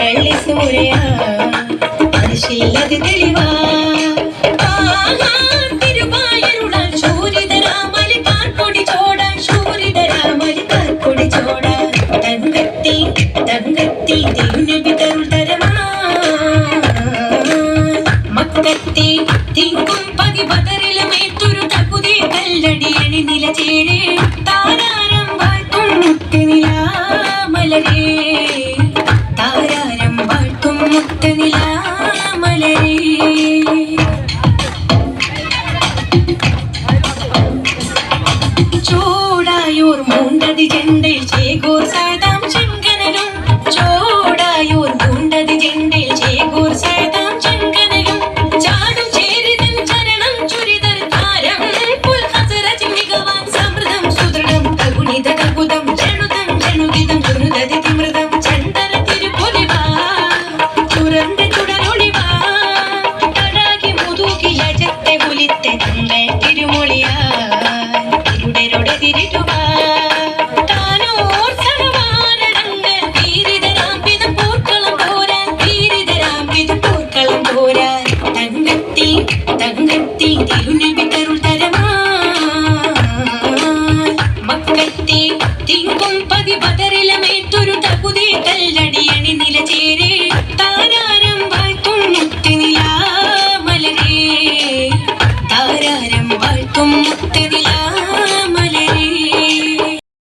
വെള്ളി സൂര്യ പരിശീലത തെളിവാ തിങ്കും പതി ബദറിലുമേത്തൊരു തകുതി കല്ലടി അണി നിലചേരെ താരാരം വാഴ്ത്തും മുത്തുനിലാമലരേ താരാരം വാഴ്ത്തും മുത്തുനിലാമലരേ ചോടായൂർ മൂണ്ടതി ചെണ്ടയിൽ ചേകോർ സാദാം ശങ്കനരും ചോടായൂർ മൂണ്ടതി ചെണ്ടയിൽ ചേകോർ സാദാം ശങ്കനരും ചാടും ചേരിതൻ ചരണം ചുരിതർ താരം പുൽഹസരജ് മികവാൻ സമൃദ്ധം സുദൃഢം തകുണിത തകുതം ജണുതം ജണുതിതം ജുനുദതി തിമൃതം ചണ്ടര തിരുപൊലിവാ തുറന്റെ തുടരൊളിവാ തടാകി മുതുകി ലജത്തെ പുലിത്തെ തങ്ങൾ തിരുമൊളിയാ തിരുടരുടെ തിരിടുവാ തിങ്കും പതി ബദറിലുമേത്തൊരു തകുതി കല്ലടി അണി നിലചേരെ താരാരം വാഴ്ത്തും മുത്തുനിലാമലരേ താരാരം വാഴ്ത്തും മുത്തുനിലാമലരേ